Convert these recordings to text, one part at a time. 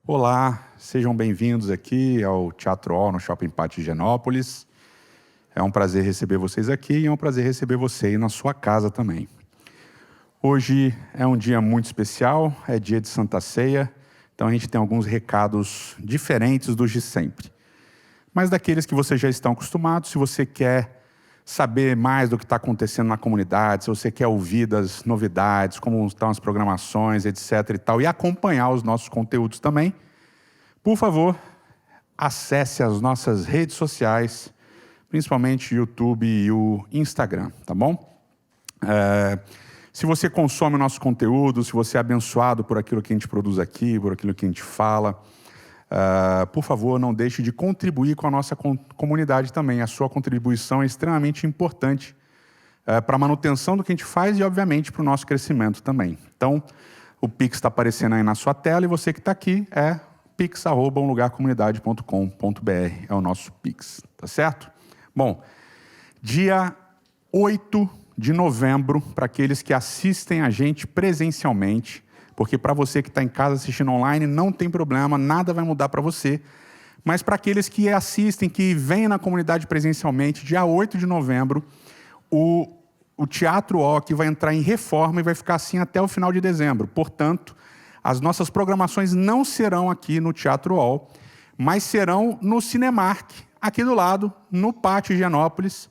Olá, sejam bem-vindos aqui ao Teatro Hall no Shopping Pátio Higienópolis. É um prazer receber vocês aqui e é um prazer receber você aí na sua casa também. Hoje é um dia muito especial, é dia de Santa Ceia, então a gente tem alguns recados diferentes dos de sempre. Mas daqueles que vocês já estão acostumados, se você quer saber mais do que está acontecendo na comunidade, se você quer ouvir das novidades, como estão as programações, etc. e tal, e acompanhar os nossos conteúdos também, por favor, acesse as nossas redes sociais, principalmente o YouTube e o Instagram, tá bom? Se você consome o nosso conteúdo, se você é abençoado por aquilo que a gente produz aqui, por aquilo que a gente fala, por favor, não deixe de contribuir com a nossa comunidade também. A sua contribuição é extremamente importante para a manutenção do que a gente faz e, obviamente, para o nosso crescimento também. Então, o Pix está aparecendo aí na sua tela e você que está aqui é pix@umlugarcomunidade.com.br, é o nosso Pix, tá certo? Bom, dia 8 de novembro, para aqueles que assistem a gente presencialmente, porque para você que está em casa assistindo online, não tem problema, nada vai mudar para você. Mas para aqueles que assistem, que vêm na comunidade presencialmente, dia 8 de novembro, o Teatro Hall aqui vai entrar em reforma e vai ficar assim até o final de dezembro. Portanto, as nossas programações não serão aqui no Teatro Hall, mas serão no Cinemark, aqui do lado, no Pátio Higienópolis,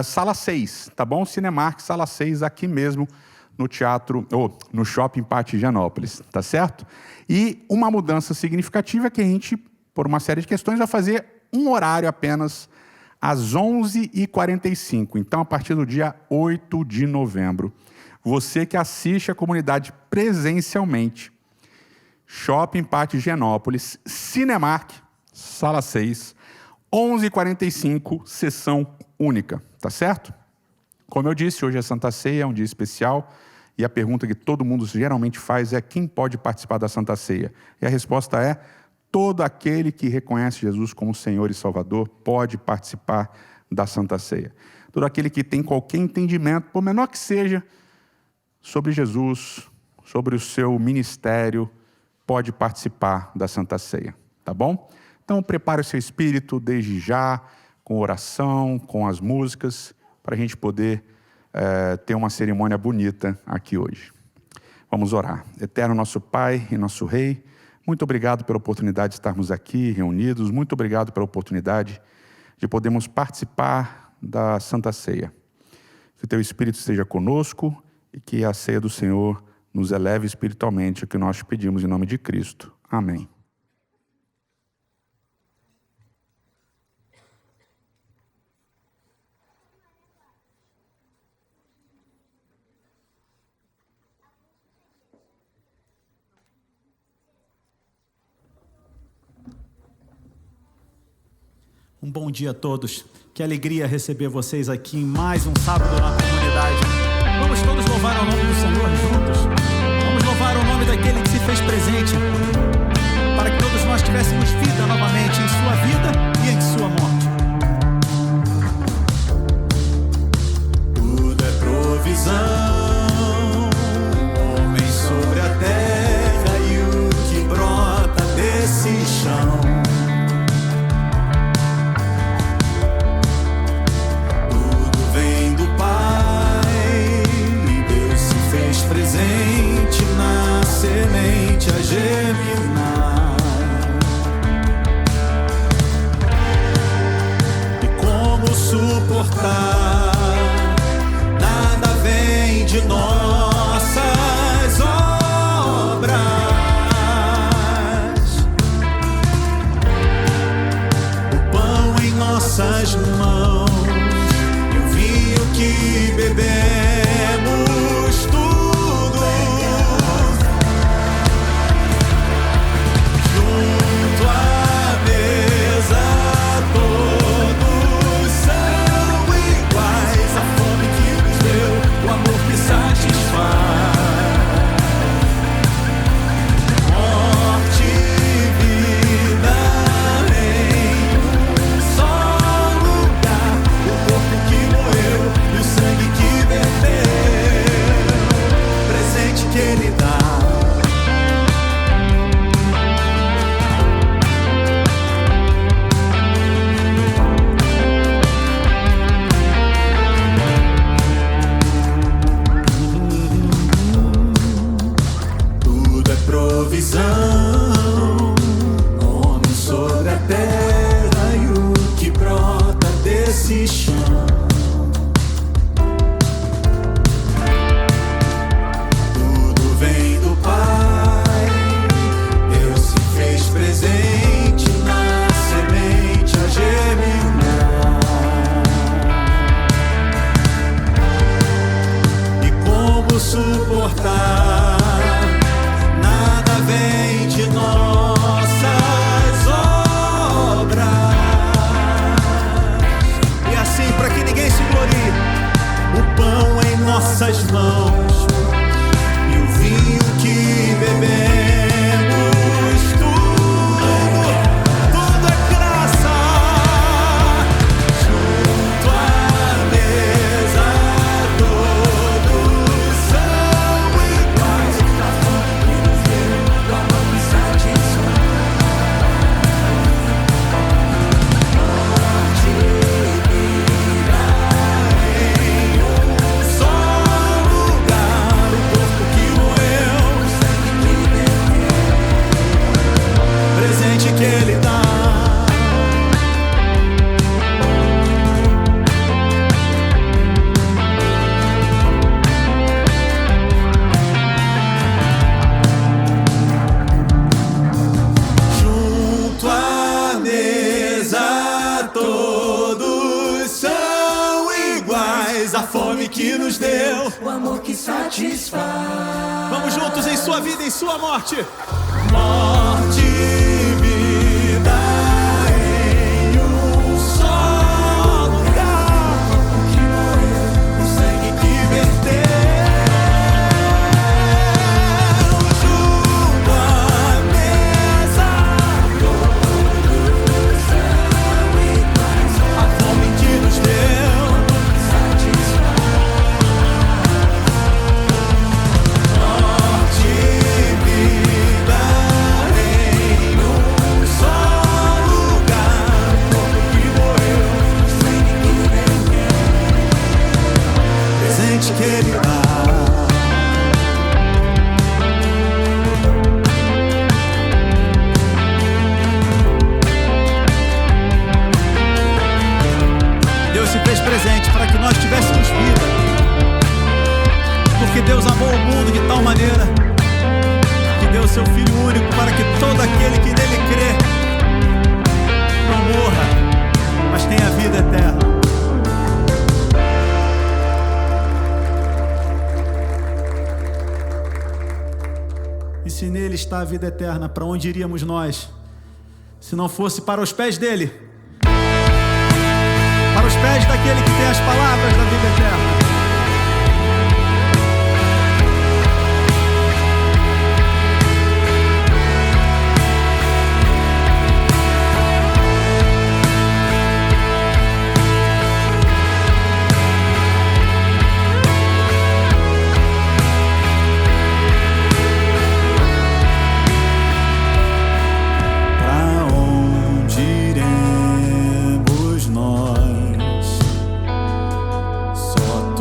Sala 6, tá bom? Cinemark, Sala 6, aqui mesmo, no teatro, ou no Shopping Pátio Higienópolis, tá certo? E uma mudança significativa é que a gente, por uma série de questões, vai fazer um horário apenas às 11h45. Então, a partir do dia 8 de novembro, você que assiste a comunidade presencialmente, Shopping Pátio Higienópolis, Cinemark, Sala 6, 11h45, sessão única, tá certo? Como eu disse, hoje é Santa Ceia, é um dia especial, e a pergunta que todo mundo geralmente faz é: quem pode participar da Santa Ceia? E a resposta é: todo aquele que reconhece Jesus como Senhor e Salvador pode participar da Santa Ceia. Todo aquele que tem qualquer entendimento, por menor que seja, sobre Jesus, sobre o seu ministério, pode participar da Santa Ceia, tá bom? Então prepare o seu espírito desde já, com oração, com as músicas, para a gente poder ter uma cerimônia bonita aqui hoje. Vamos orar. Eterno nosso Pai e nosso Rei, muito obrigado pela oportunidade de estarmos aqui reunidos, muito obrigado pela oportunidade de podermos participar da Santa Ceia. Que teu Espírito esteja conosco e que a ceia do Senhor nos eleve espiritualmente, o que nós te pedimos em nome de Cristo. Amém. Um bom dia a todos. Que alegria receber vocês aqui em mais um sábado na comunidade. Vamos todos louvar o nome do Senhor juntos. Vamos louvar o nome daquele que se fez presente para que todos nós tivéssemos vida novamente em sua vida e em sua morte. Tudo é provisão, homem sobre a terra e o que brota desse chão. Presente na semente a germinar. provisão, nome sobre a terra e o que brota desse chão. Tudo vem do Pai, Deus se fez presente na semente a germinar. E como suportar? Nada vem de nossas obras. E assim, para que ninguém se glorie, o pão em nossas mãos e o vinho que bebemos, tudo é graça. Junto à mesa todos são iguais. Só lugar o corpo que morreu, presente que ele dá. Junto à mesa todos são iguais. A fome que nos deu, O amor que satisfaz. Vamos juntos em sua vida, em sua morte. morte e vida em um só lugar. Que morreu, o sangue que verteu. Junto à mesa todos são iguais. A fome que nos deu morte e vida em um só lugar. O corpo que morreu, o sangue que verteu, presente que ele dá. Deus se fez presente para que nós tivéssemos vida. Porque Deus amou o mundo de tal maneira que deu seu Filho único para que todo aquele que nele crê não morra, mas tenha vida eterna. E se nele está a vida eterna, para onde iríamos nós, se não fosse para os pés dele? Para os pés daquele que tem as palavras da vida eterna. Pra onde iremos nós? Só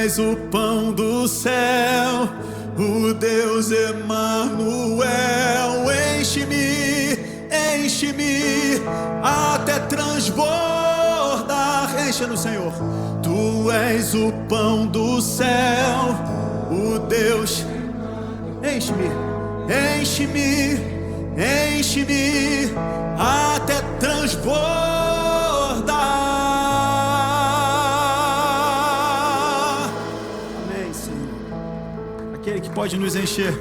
és o pão do céu, o Deus Emanuel. Enche-me, enche-me, até transbordar. Enche-no, Senhor. Tu és o pão do céu, o Deus. Enche-me, enche-me, enche-me, até transbordar. Amém, Senhor. Aquele que pode nos encher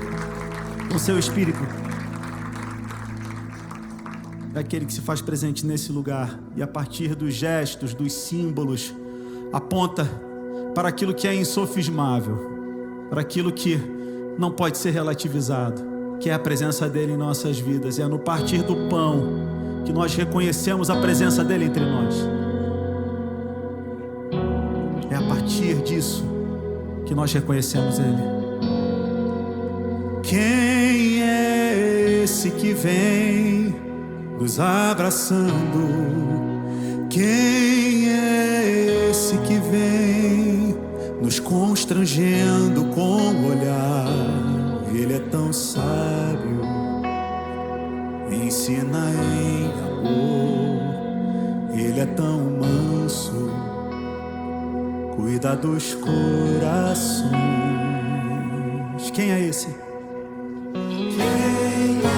com seu Espírito é aquele que se faz presente nesse lugar e a partir dos gestos, dos símbolos, aponta para aquilo que é insofismável, para aquilo que não pode ser relativizado, que é a presença dele em nossas vidas. É no partir do pão que nós reconhecemos a presença dele entre nós. É a partir disso que nós reconhecemos ele. Quem é esse que vem nos abraçando? Quem é esse que vem nos constrangendo com o olhar? Ele é tão sábio, ensina em amor. Ele é tão manso, cuida dos corações. Quem é esse? Quem é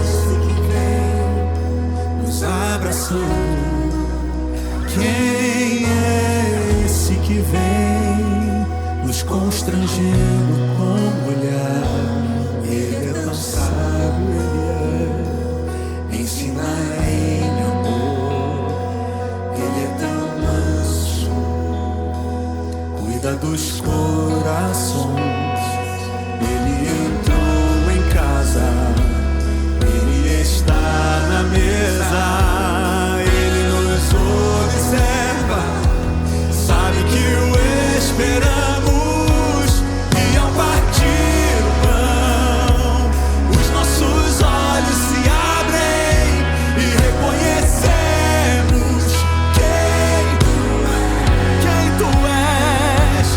esse que vem nos abraçando? Quem é esse que vem nos constrangendo com o olhar? Ele é tão sábio, ele ensina em amor. Ele é tão manso, cuida dos corações. Ele entrou em casa, ele está na mesa, ele nos observa, sabe que o esperamos, e ao partir o pão, os nossos olhos se abrem e reconhecemos quem tu és,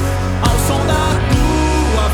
ao som da tua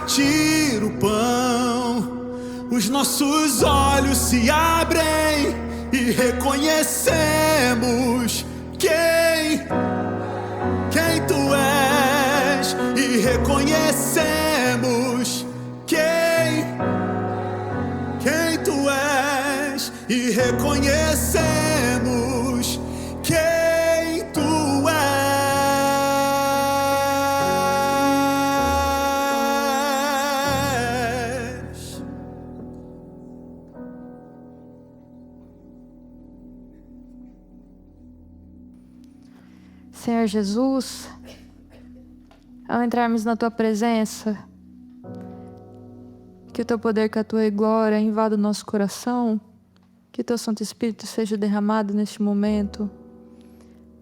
partir o pão, os nossos olhos se abrem e reconhecemos quem tu és, e reconhecemos quem tu és, e reconhecemos quem tu és. Senhor Jesus, ao entrarmos na Tua presença, que o Teu poder, que a Tua glória invada o nosso coração, que o Teu Santo Espírito seja derramado neste momento.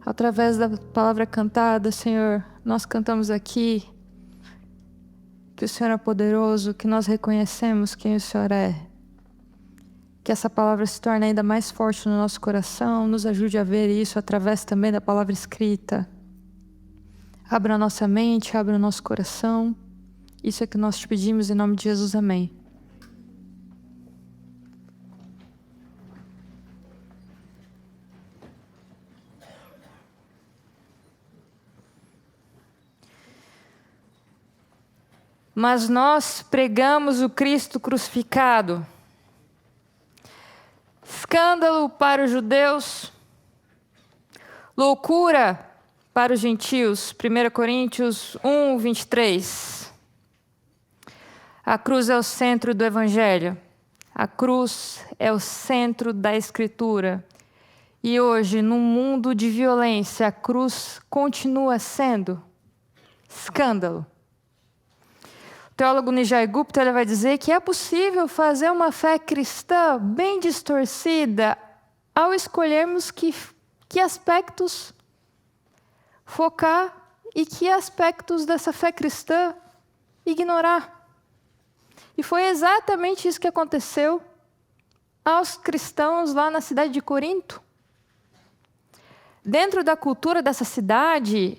Através da palavra cantada, Senhor, nós cantamos aqui que o Senhor é poderoso, que nós reconhecemos quem o Senhor é. Que essa palavra se torne ainda mais forte no nosso coração, nos ajude a ver isso através também da palavra escrita. Abra a nossa mente, abra o nosso coração. Isso é que nós te pedimos em nome de Jesus, amém. Mas nós pregamos o Cristo crucificado, escândalo para os judeus, loucura para os gentios. 1 Coríntios 1, 23. A cruz é o centro do Evangelho. A cruz é o centro da Escritura. E hoje, num mundo de violência, a cruz continua sendo escândalo. O teólogo Nijay Gupta ele vai dizer que é possível fazer uma fé cristã bem distorcida ao escolhermos que aspectos focar e que aspectos dessa fé cristã ignorar. E foi exatamente isso que aconteceu aos cristãos lá na cidade de Corinto. Dentro da cultura dessa cidade,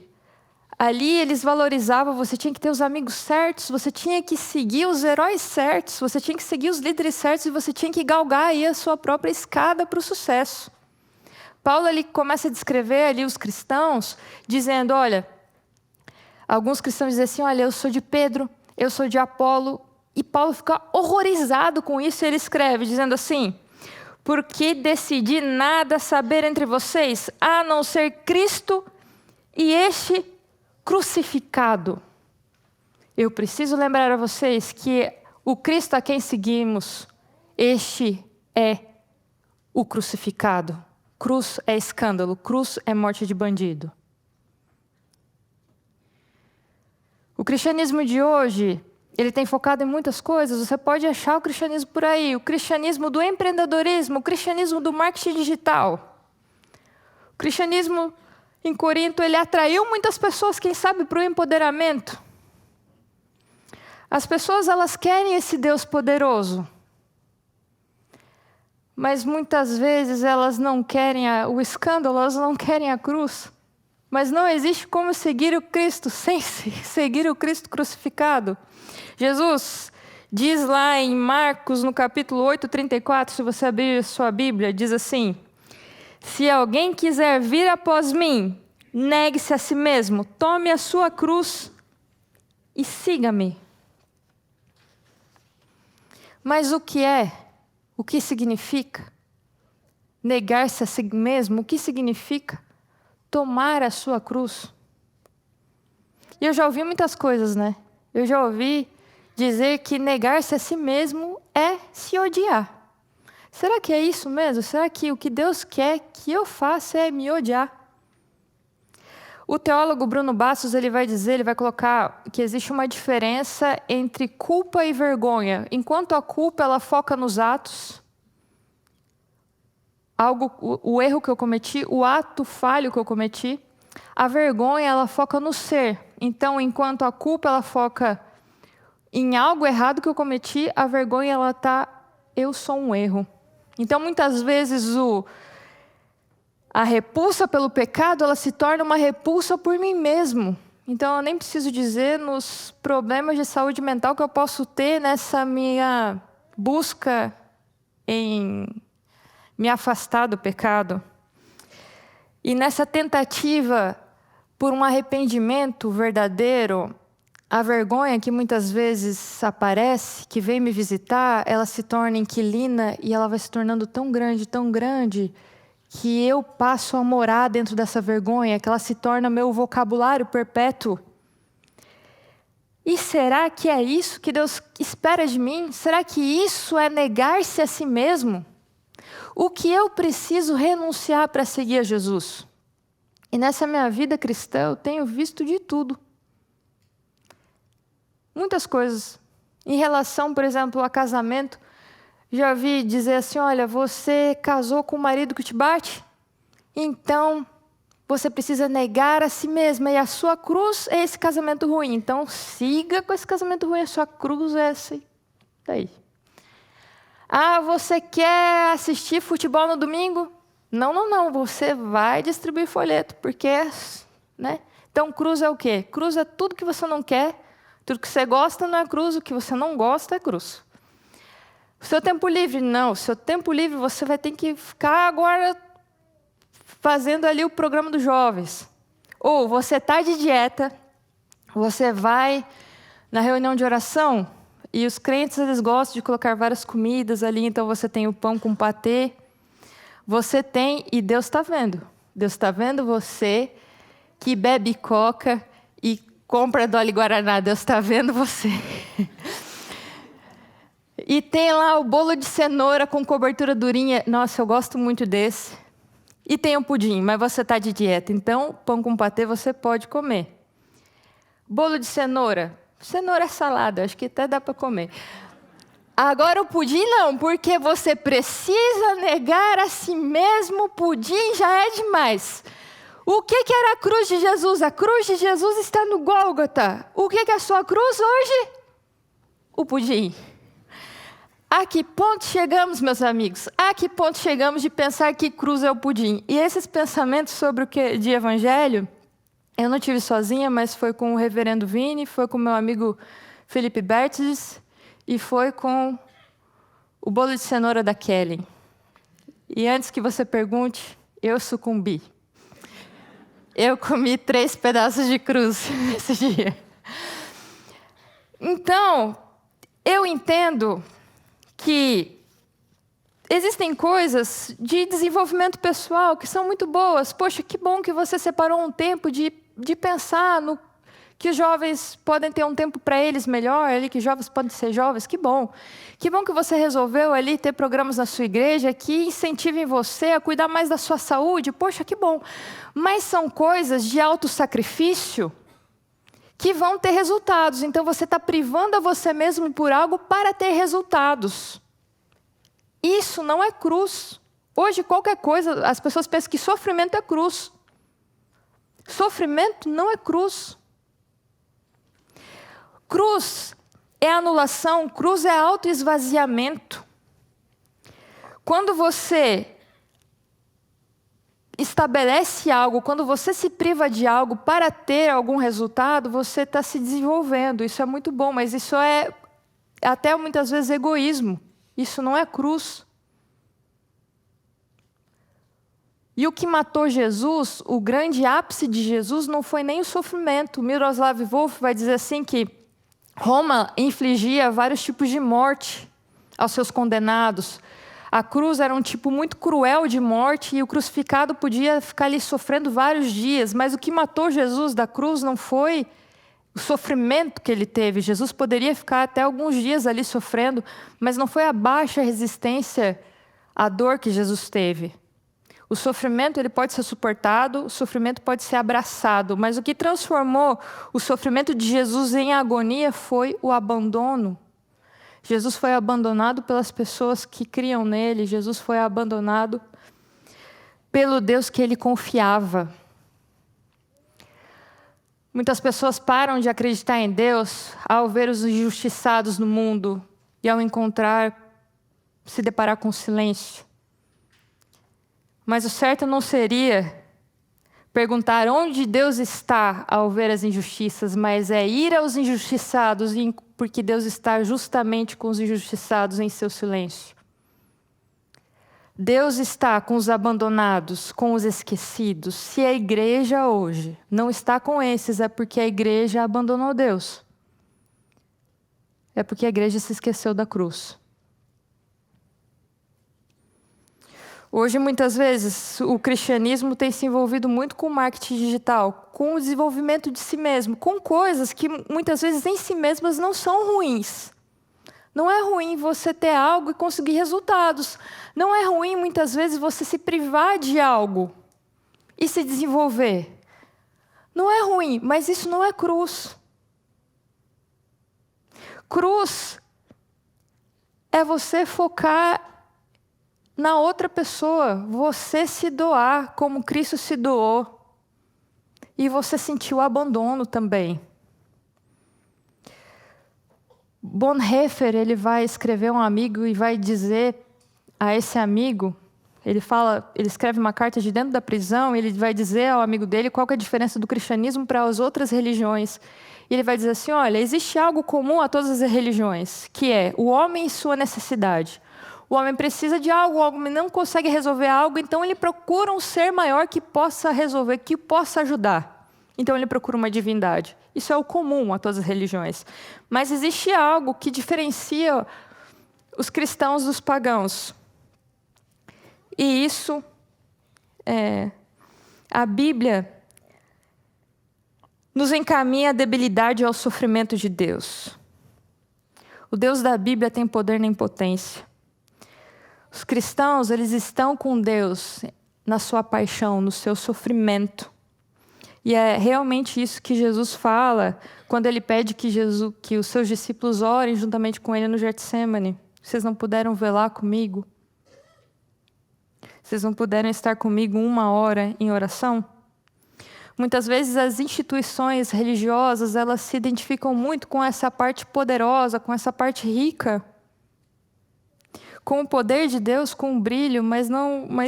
ali eles valorizavam, você tinha que ter os amigos certos, você tinha que seguir os heróis certos, você tinha que seguir os líderes certos e você tinha que galgar aí a sua própria escada para o sucesso. Paulo ele começa a descrever ali os cristãos, dizendo, olha, alguns cristãos dizem assim, olha, eu sou de Pedro, eu sou de Apolo, e Paulo fica horrorizado com isso e ele escreve, dizendo assim, porque decidi nada saber entre vocês, a não ser Cristo e este crucificado. Eu preciso lembrar a vocês que o Cristo a quem seguimos, este é o crucificado. Cruz é escândalo, cruz é morte de bandido. O cristianismo de hoje, ele tem focado em muitas coisas. Você pode achar o cristianismo por aí, o cristianismo do empreendedorismo, o cristianismo do marketing digital. O cristianismo em Corinto, ele atraiu muitas pessoas, quem sabe, para o empoderamento. As pessoas, elas querem esse Deus poderoso. Mas muitas vezes elas não querem o escândalo, elas não querem a cruz. Mas não existe como seguir o Cristo sem seguir o Cristo crucificado. Jesus diz lá em Marcos, no capítulo 8, 34, se você abrir sua Bíblia, diz assim, se alguém quiser vir após mim, negue-se a si mesmo, tome a sua cruz e siga-me. Mas o que significa negar-se a si mesmo? O que significa tomar a sua cruz? E eu já ouvi muitas coisas, né? Eu já ouvi dizer que negar-se a si mesmo é se odiar. Será que é isso mesmo? Será que o que Deus quer que eu faça é me odiar? O teólogo Bruno Bastos ele vai colocar que existe uma diferença entre culpa e vergonha. Enquanto a culpa ela foca nos atos, o erro que eu cometi, o ato falho que eu cometi, a vergonha ela foca no ser. Então, enquanto a culpa ela foca em algo errado que eu cometi, a vergonha ela eu sou um erro. Então, muitas vezes a repulsa pelo pecado ela se torna uma repulsa por mim mesmo. Então, eu nem preciso dizer nos problemas de saúde mental que eu posso ter nessa minha busca em me afastar do pecado. E nessa tentativa por um arrependimento verdadeiro, a vergonha que muitas vezes aparece, que vem me visitar, ela se torna inquilina e ela vai se tornando tão grande, que eu passo a morar dentro dessa vergonha, que ela se torna meu vocabulário perpétuo. E será que é isso que Deus espera de mim? Será que isso é negar-se a si mesmo? O que eu preciso renunciar para seguir a Jesus? E nessa minha vida cristã eu tenho visto de tudo. Muitas coisas. Em relação, por exemplo, a casamento, já vi dizer assim, olha, você casou com um marido que te bate? Então, você precisa negar a si mesma. E a sua cruz é esse casamento ruim. Então, siga com esse casamento ruim. A sua cruz é essa daí. Ah, você quer assistir futebol no domingo? Não. Você vai distribuir folheto, porque, né? Então, cruz é o quê? Cruz é tudo que você não quer. Tudo que você gosta não é cruz, o que você não gosta é cruz. O seu tempo livre? Não. O seu tempo livre você vai ter que ficar agora fazendo ali o programa dos jovens. Ou você está de dieta, você vai na reunião de oração, e os crentes eles gostam de colocar várias comidas ali, então você tem o pão com patê. Você tem, e Deus está vendo. Deus está vendo você que bebe coca e compra Dolly Guaraná. Deus está vendo você. E tem lá o bolo de cenoura com cobertura durinha. Nossa, eu gosto muito desse. E tem o pudim, mas você está de dieta. Então, pão com patê você pode comer. Bolo de cenoura. Cenoura é salada, acho que até dá para comer. Agora o pudim não, porque você precisa negar a si mesmo. O pudim já é demais. O que era a cruz de Jesus? A cruz de Jesus está no Gólgota. O que é a sua cruz hoje? O pudim. A que ponto chegamos, meus amigos? A que ponto chegamos de pensar que cruz é o pudim? E esses pensamentos sobre o que de evangelho, eu não tive sozinha, mas foi com o reverendo Vini, foi com o meu amigo Felipe Bertes e foi com o bolo de cenoura da Kelly. E antes que você pergunte, eu sucumbi. Eu comi 3 pedaços de cruz esse dia. Então, eu entendo que existem coisas de desenvolvimento pessoal que são muito boas. Poxa, que bom que você separou um tempo de pensar no que os jovens podem ter um tempo para eles melhor, ali, que jovens podem ser jovens, que bom. Que bom que você resolveu ali ter programas na sua igreja que incentivem você a cuidar mais da sua saúde. Poxa, que bom. Mas são coisas de autossacrifício que vão ter resultados. Então, você está privando a você mesmo por algo para ter resultados. Isso não é cruz. Hoje, qualquer coisa, as pessoas pensam que sofrimento é cruz. Sofrimento não é cruz. Cruz é anulação, cruz é autoesvaziamento. Quando você estabelece algo, quando você se priva de algo para ter algum resultado, você está se desenvolvendo. Isso é muito bom, mas isso é até muitas vezes egoísmo. Isso não é cruz. E o que matou Jesus, o grande ápice de Jesus, não foi nem o sofrimento. Miroslav Volf vai dizer assim que Roma infligia vários tipos de morte aos seus condenados. A cruz era um tipo muito cruel de morte e o crucificado podia ficar ali sofrendo vários dias. Mas o que matou Jesus da cruz não foi o sofrimento que ele teve. Jesus poderia ficar até alguns dias ali sofrendo, mas não foi a baixa resistência à dor que Jesus teve. O sofrimento ele pode ser suportado, o sofrimento pode ser abraçado, mas o que transformou o sofrimento de Jesus em agonia foi o abandono. Jesus foi abandonado pelas pessoas que criam nele, Jesus foi abandonado pelo Deus que ele confiava. Muitas pessoas param de acreditar em Deus ao ver os injustiçados no mundo e ao se deparar com silêncio. Mas o certo não seria perguntar onde Deus está ao ver as injustiças, mas é ir aos injustiçados, porque Deus está justamente com os injustiçados em seu silêncio. Deus está com os abandonados, com os esquecidos. Se a igreja hoje não está com esses, é porque a igreja abandonou Deus. É porque a igreja se esqueceu da cruz. Hoje, muitas vezes, o cristianismo tem se envolvido muito com o marketing digital, com o desenvolvimento de si mesmo, com coisas que muitas vezes em si mesmas não são ruins. Não é ruim você ter algo e conseguir resultados. Não é ruim, muitas vezes, você se privar de algo e se desenvolver. Não é ruim, mas isso não é cruz. Cruz é você focar na outra pessoa, você se doar como Cristo se doou. E você sentir o abandono também. Bonhoeffer, ele vai escrever um amigo e vai dizer a esse amigo, ele escreve uma carta de dentro da prisão, e ele vai dizer ao amigo dele qual que é a diferença do cristianismo para as outras religiões. E ele vai dizer assim, olha, existe algo comum a todas as religiões, que é o homem e sua necessidade. O homem precisa de algo, o homem não consegue resolver algo, então ele procura um ser maior que possa resolver, que possa ajudar. Então ele procura uma divindade. Isso é o comum a todas as religiões. Mas existe algo que diferencia os cristãos dos pagãos. E isso, a Bíblia nos encaminha à debilidade e ao sofrimento de Deus. O Deus da Bíblia tem poder na impotência. Os cristãos, eles estão com Deus na sua paixão, no seu sofrimento. E é realmente isso que Jesus fala quando ele pede que os seus discípulos orem juntamente com ele no Getsêmani. Vocês não puderam velar comigo? Vocês não puderam estar comigo 1 hora em oração? Muitas vezes as instituições religiosas, elas se identificam muito com essa parte poderosa, com essa parte rica, com o poder de Deus, com o brilho, mas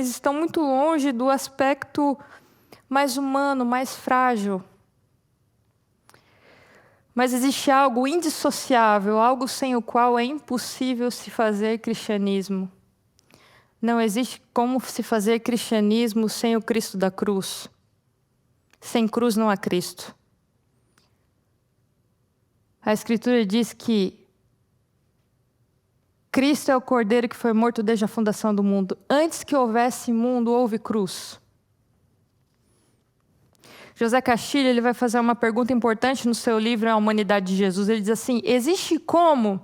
estão muito longe do aspecto mais humano, mais frágil. Mas existe algo indissociável, algo sem o qual é impossível se fazer cristianismo. Não existe como se fazer cristianismo sem o Cristo da cruz. Sem cruz não há Cristo. A Escritura diz que Cristo é o Cordeiro que foi morto desde a fundação do mundo. Antes que houvesse mundo, houve cruz. José Castilho, ele vai fazer uma pergunta importante no seu livro A Humanidade de Jesus. Ele diz assim, existe como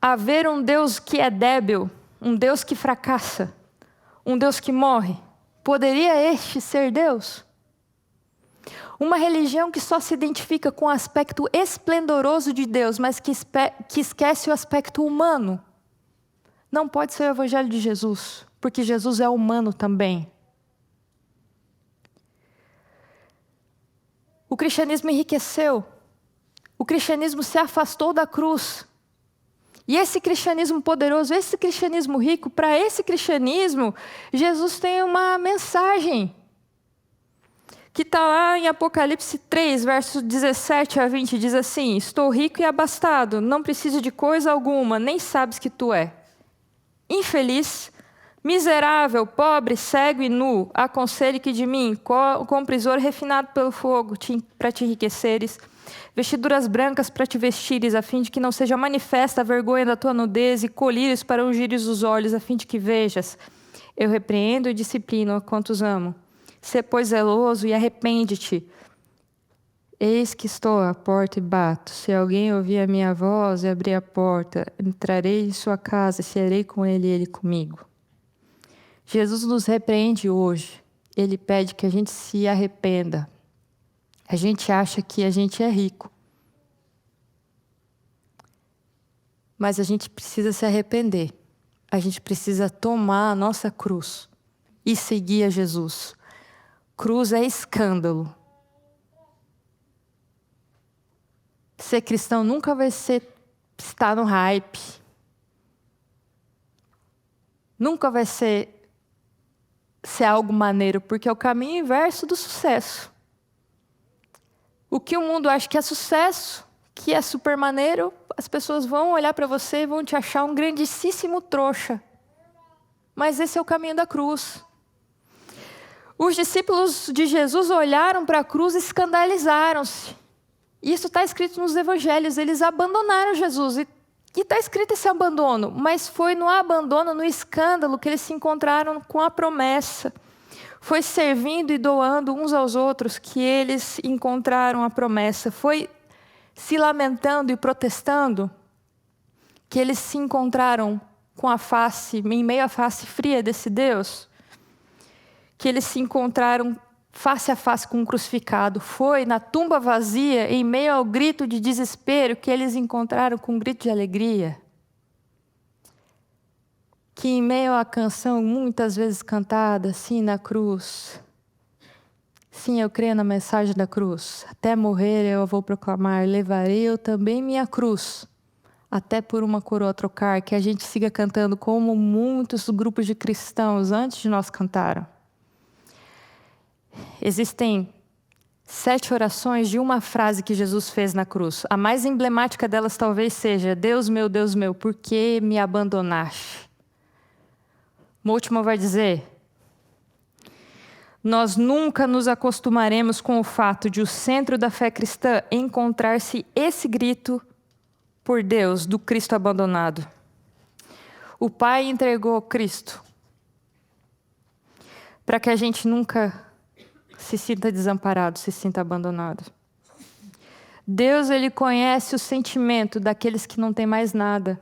haver um Deus que é débil, um Deus que fracassa, um Deus que morre? Poderia este ser Deus? Uma religião que só se identifica com o aspecto esplendoroso de Deus, mas que esquece o aspecto humano, não pode ser o Evangelho de Jesus, porque Jesus é humano também. O cristianismo enriqueceu. O cristianismo se afastou da cruz. E esse cristianismo poderoso, esse cristianismo rico, para esse cristianismo, Jesus tem uma mensagem que está lá em Apocalipse 3, versos 17 a 20, diz assim, estou rico e abastado, não preciso de coisa alguma, nem sabes que tu é. Infeliz, miserável, pobre, cego e nu, aconselho que de mim compres ouro refinado pelo fogo para te enriqueceres, vestiduras brancas para te vestires, a fim de que não seja manifesta a vergonha da tua nudez, e colírios para ungires os olhos, a fim de que vejas. Eu repreendo e disciplino a quantos amo. Sê, pois, zeloso e arrepende-te. Eis que estou à porta e bato. Se alguém ouvir a minha voz e abrir a porta, entrarei em sua casa e cearei com ele e ele comigo. Jesus nos repreende hoje. Ele pede que a gente se arrependa. A gente acha que a gente é rico. Mas a gente precisa se arrepender. A gente precisa tomar a nossa cruz e seguir a Jesus. Cruz é escândalo. Ser cristão nunca vai estar no hype. Nunca vai ser ser algo maneiro, porque é o caminho inverso do sucesso. O que o mundo acha que é sucesso, que é super maneiro, as pessoas vão olhar para você e vão te achar um grandíssimo trouxa. Mas esse é o caminho da cruz. Os discípulos de Jesus olharam para a cruz e escandalizaram-se. Isso está escrito nos evangelhos, eles abandonaram Jesus. E está escrito esse abandono, mas foi no abandono, no escândalo, que eles se encontraram com a promessa. Foi servindo e doando uns aos outros que eles encontraram a promessa. Foi se lamentando e protestando que eles se encontraram com a face, em meio à face fria desse Deus, que eles se encontraram face a face com um crucificado. Foi na tumba vazia, em meio ao grito de desespero, que eles encontraram com um grito de alegria. Que em meio à canção muitas vezes cantada, sim, na cruz. Sim, eu creio na mensagem da cruz. Até morrer eu vou proclamar, levarei eu também minha cruz. Até por uma coroa trocar, que a gente siga cantando como muitos grupos de cristãos antes de nós cantaram. Existem 7 orações de uma frase que Jesus fez na cruz. A mais emblemática delas talvez seja: Deus meu, por que me abandonaste? Uma última vai dizer: nós nunca nos acostumaremos com o fato de o centro da fé cristã encontrar-se esse grito por Deus do Cristo abandonado. O Pai entregou Cristo para que a gente nunca se sinta desamparado, se sinta abandonado. Deus, Ele conhece o sentimento daqueles que não têm mais nada.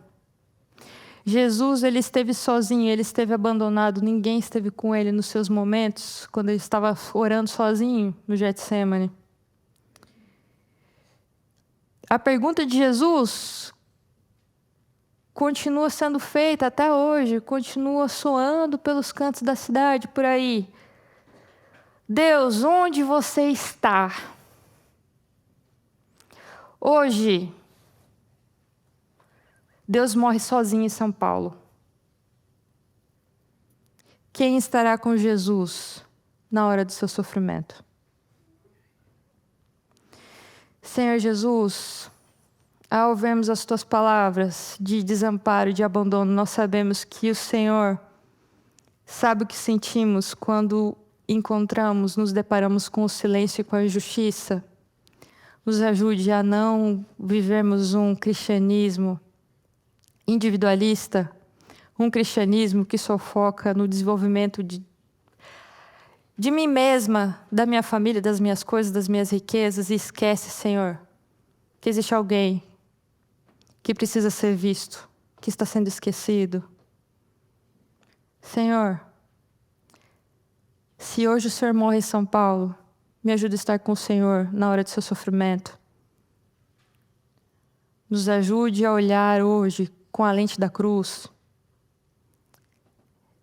Jesus, Ele esteve sozinho, Ele esteve abandonado, ninguém esteve com Ele nos seus momentos, quando Ele estava orando sozinho no Getsemane. A pergunta de Jesus continua sendo feita até hoje, continua soando pelos cantos da cidade, por aí. Deus, onde você está? Hoje, Deus morre sozinho em São Paulo. Quem estará com Jesus na hora do seu sofrimento? Senhor Jesus, ao vermos as tuas palavras de desamparo, de abandono, nós sabemos que o Senhor sabe o que sentimos quando nos deparamos com o silêncio e com a injustiça. Nos ajude a não vivermos um cristianismo individualista, um cristianismo que só foca no desenvolvimento de mim mesma, da minha família, das minhas coisas, das minhas riquezas, e esquece, Senhor, que existe alguém que precisa ser visto, que está sendo esquecido. Senhor, se hoje o Senhor morre em São Paulo, me ajude a estar com o Senhor na hora do seu sofrimento. Nos ajude a olhar hoje com a lente da cruz.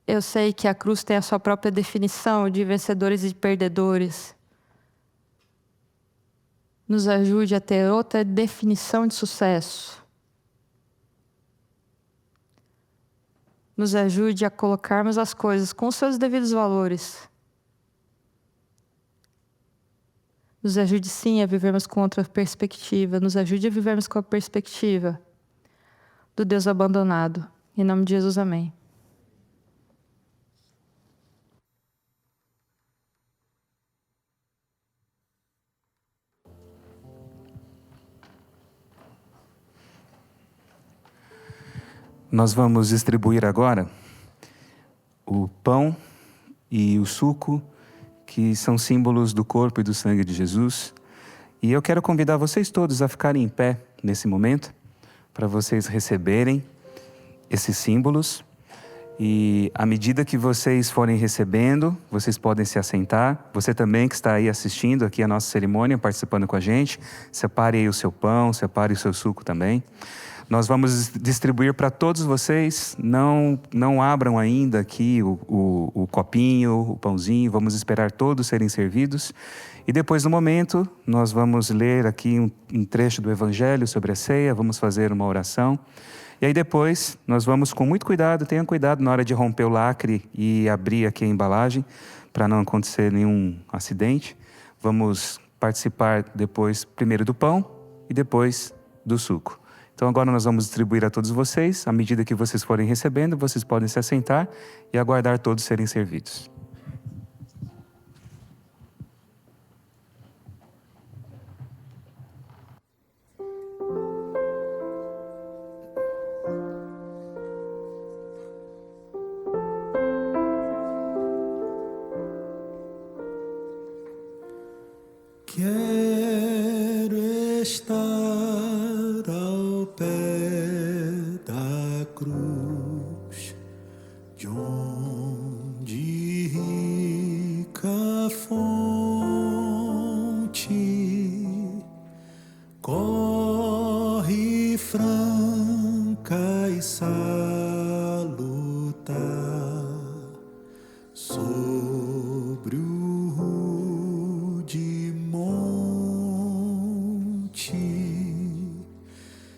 Eu sei que a cruz tem a sua própria definição de vencedores e de perdedores. Nos ajude a ter outra definição de sucesso. Nos ajude a colocarmos as coisas com seus devidos valores. Nos ajude, sim, a vivermos com outra perspectiva. Nos ajude a vivermos com a perspectiva do Deus abandonado. Em nome de Jesus, amém. Nós vamos distribuir agora o pão e o suco, que são símbolos do corpo e do sangue de Jesus. E eu quero convidar vocês todos a ficarem em pé nesse momento, para vocês receberem esses símbolos. E à medida que vocês forem recebendo, vocês podem se assentar. Você também que está aí assistindo aqui a nossa cerimônia, participando com a gente, separe aí o seu pão, separe o seu suco também. Nós vamos distribuir para todos vocês. Não abram ainda aqui o copinho, o pãozinho. Vamos esperar todos serem servidos. E depois, no momento, nós vamos ler aqui um trecho do Evangelho sobre a ceia. Vamos fazer uma oração. E aí depois nós vamos com muito cuidado, tenham cuidado na hora de romper o lacre e abrir aqui a embalagem, para não acontecer nenhum acidente. Vamos participar depois, primeiro do pão e depois do suco. Então agora nós vamos distribuir a todos vocês. À medida que vocês forem recebendo, vocês podem se assentar e aguardar todos serem servidos. Quero estar ao pé da cruz, de onde rica fonte corre franca e salutar sobre o rude monte.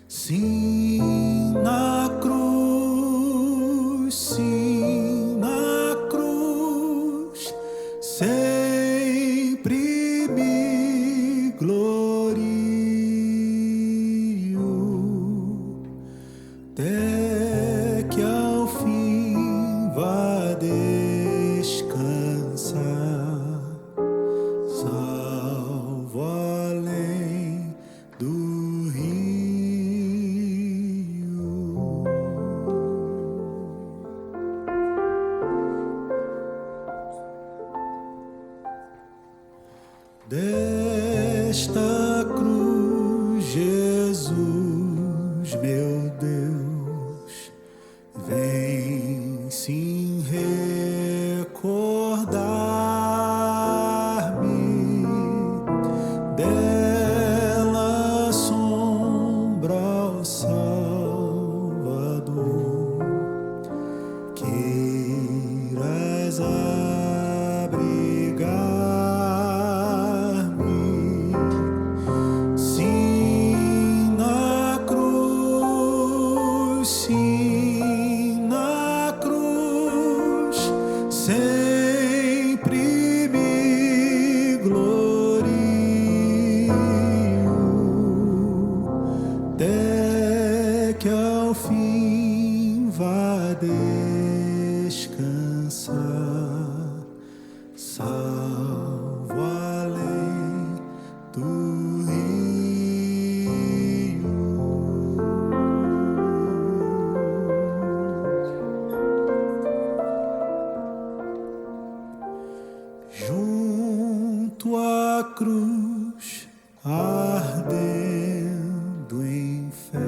Sim, na cruz, sempre me glorio, até que ao fim vá descansar, salvo além do rio. Desta cruz, Jesus, meu Deus, vem sim recordar-me dela sombra ao Salvador. Queiras abrigar-me, sim, na cruz, sempre me glorio, até que ao fim vá descansar, salvo além do rio. Junto à cruz, ardendo em fé,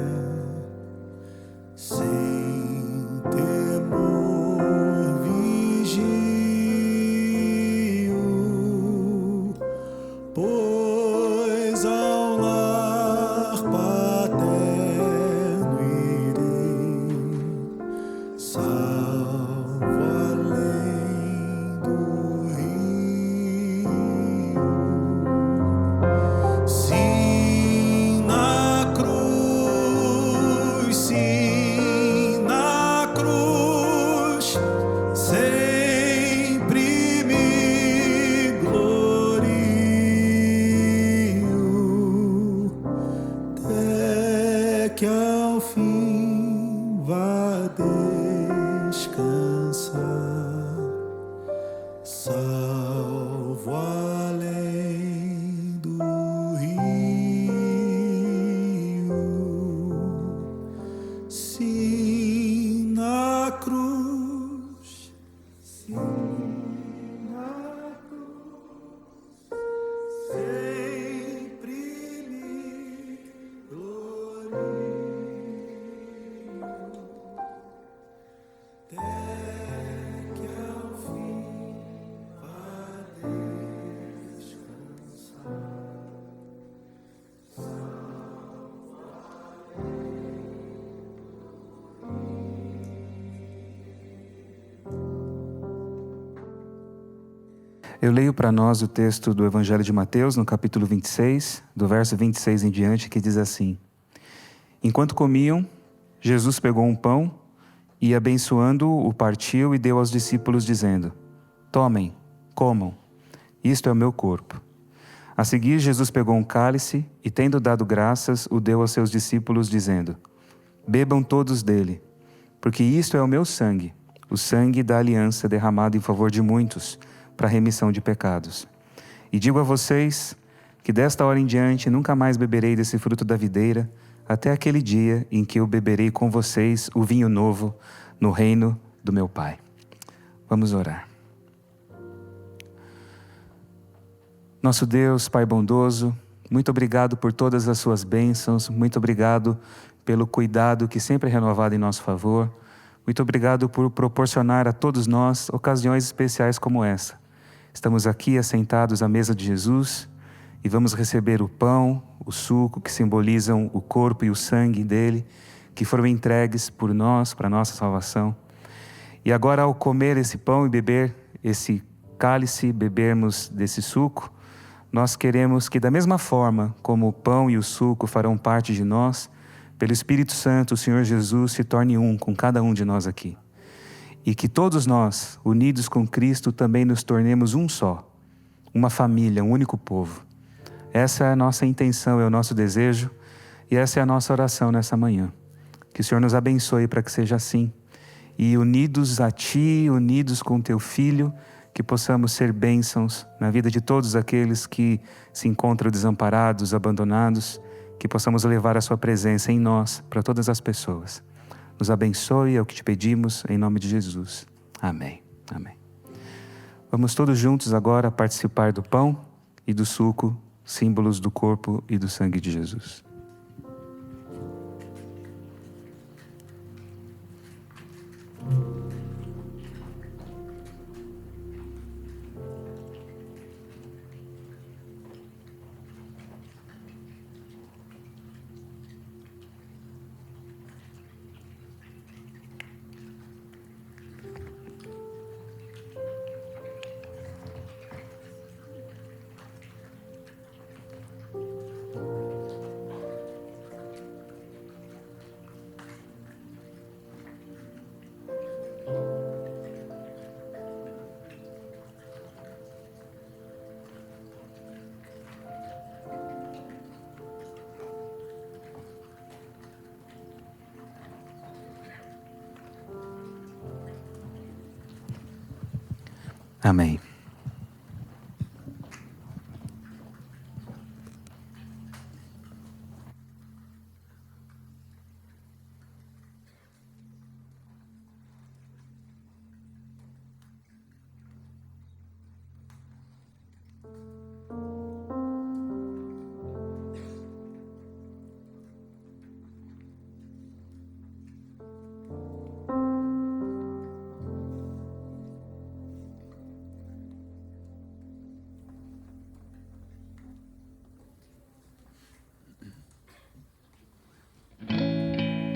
sem temor vigio, pois ao lar paterno irei, salvo além do rio. Sim, na cruz, sempre me glorio, até que ao fim vá descansar, salvo além do rio. Sim, na cruz, sempre me glorio, até que ao fim vá descansar. Eu leio para nós o texto do Evangelho de Mateus, no capítulo 26, do verso 26 em diante, que diz assim: Enquanto comiam, Jesus pegou um pão e, abençoando-o, o partiu e deu aos discípulos, dizendo: tomem, comam, isto é o meu corpo. A seguir, Jesus pegou um cálice e, tendo dado graças, o deu aos seus discípulos, dizendo: bebam todos dele, porque isto é o meu sangue, o sangue da aliança derramado em favor de muitos, para a remissão de pecados. E digo a vocês que desta hora em diante nunca mais beberei desse fruto da videira, até aquele dia em que eu beberei com vocês o vinho novo no reino do meu Pai. Vamos orar. Nosso Deus, Pai bondoso, muito obrigado por todas as suas bênçãos, muito obrigado pelo cuidado que sempre é renovado em nosso favor, muito obrigado por proporcionar a todos nós ocasiões especiais como essa. Estamos aqui assentados à mesa de Jesus e vamos receber o pão, o suco, que simbolizam o corpo e o sangue dele, que foram entregues por nós, para a nossa salvação. E agora, ao comer esse pão e beber esse cálice, bebermos desse suco, nós queremos que, da mesma forma como o pão e o suco farão parte de nós, pelo Espírito Santo, o Senhor Jesus se torne um com cada um de nós aqui. E que todos nós, unidos com Cristo, também nos tornemos um só, uma família, um único povo. Essa é a nossa intenção, é o nosso desejo, e essa é a nossa oração nessa manhã. Que o Senhor nos abençoe para que seja assim. E unidos a Ti, unidos com Teu Filho, que possamos ser bênçãos na vida de todos aqueles que se encontram desamparados, abandonados, que possamos levar a Sua presença em nós para todas as pessoas. Nos abençoe, é o que Te pedimos, em nome de Jesus. Amém. Amém. Vamos todos juntos agora participar do pão e do suco, símbolos do corpo e do sangue de Jesus. Amém.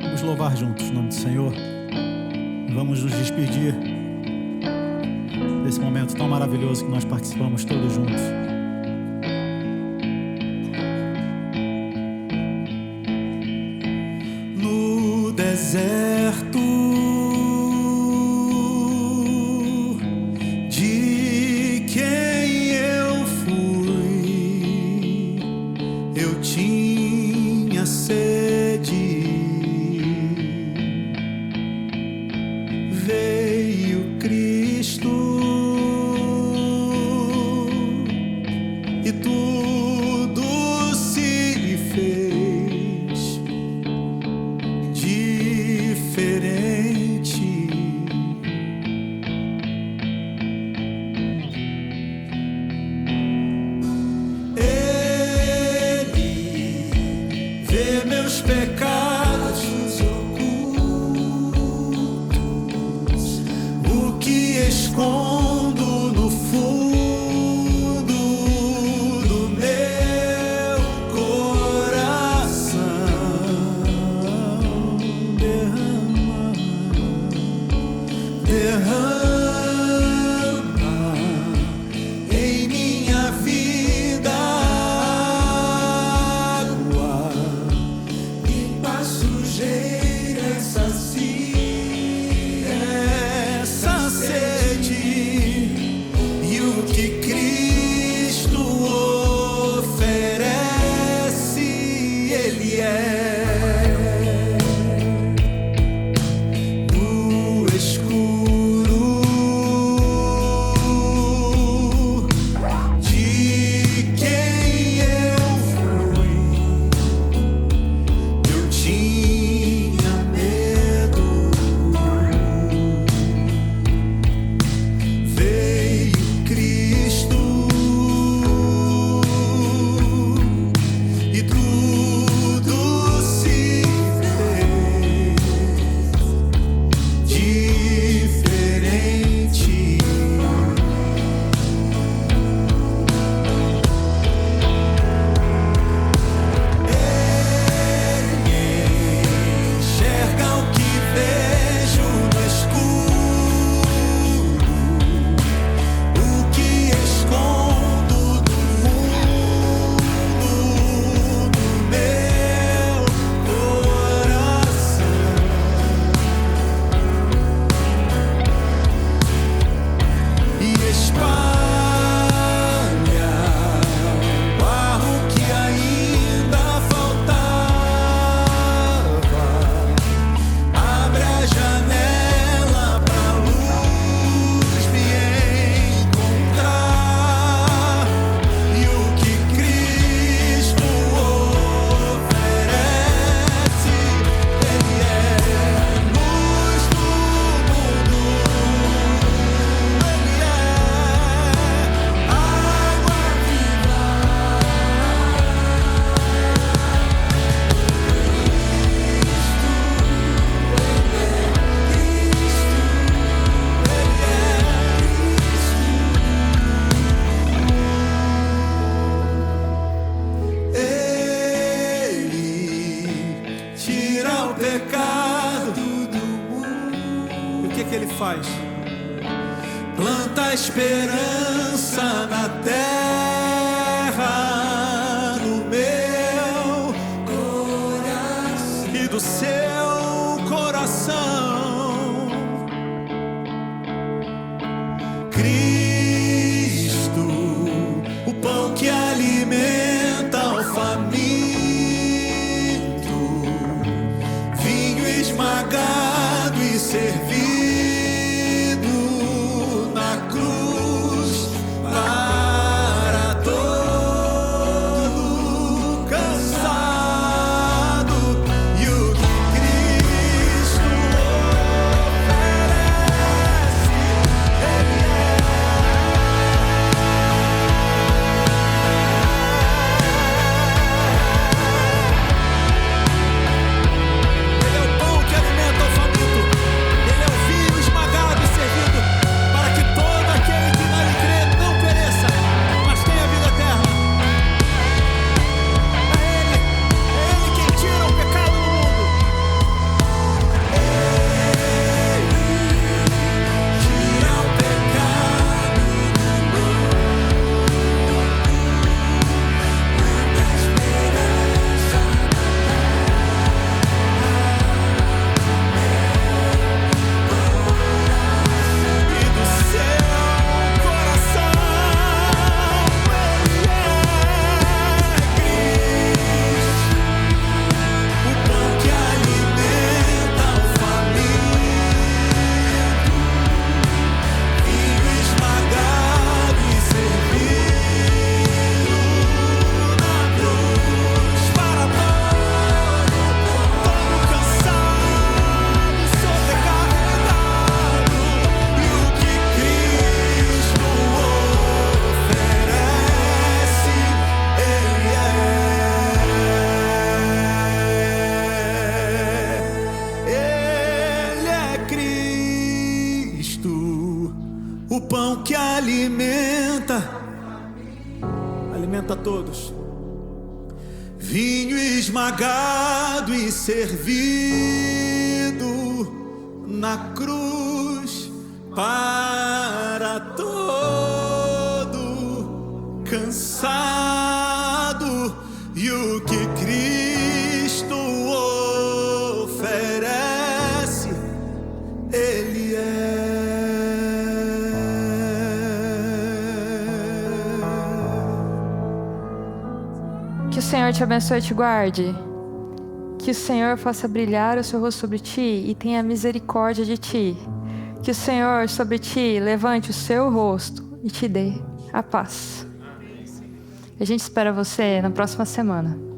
Vamos louvar juntos o nome do Senhor. Vamos nos despedir desse momento tão maravilhoso que nós participamos todos juntos. No deserto de quem eu fui, eu tinha sede. Veio Cristo e tudo se fez diferente. Ele vê meus pecados ocultos, o que escondo no fundo do meu coração. Derrama em minha vida água, limpa as Ele é no escuro de quem eu fui. Eu tinha medo. Veio Cristo e tudo se fez diferente. Ele enxerga o que vejo no escuro, o que escondo do mundo do meu coração, e espalha o barro que ainda faltava. Abre a janela pra luz me encontrar, e o que Cristo oferece, Ele é luz do mundo, Ele é água viva. Ele tira o pecado do mundo. E o que ele faz? Planta a esperança na terra, no meu coração e do seu coração. Cristo, o pão que alimenta o faminto, vinho esmagado e servido na cruz para todo cansado, e o que Cristo oferece, Ele é o pão que alimenta o faminto. Ele é o vinho esmagado e servido para que todo aquele que nele crê não pereça, mas tenha vida eterna. É Ele quem tira o pecado do mundo. Ele tira o pecado do mundo. Muita esperança e do seu coração. Ele é Cristo, o pão que alimenta o faminto, vinho esmagado e servido na cruz para todo cansado e sobrecarregado, e o que Cristo oferece, Ele é Cristo, o pão que alimenta todos, vinho esmagado e servido na cruz para todo cansado, e o que Cristo oferece, Ele Que o Senhor te abençoe e te guarde. Que o Senhor faça brilhar o seu rosto sobre ti e tenha misericórdia de ti. Que o Senhor sobre ti levante o seu rosto e te dê a paz. A gente espera você na próxima semana.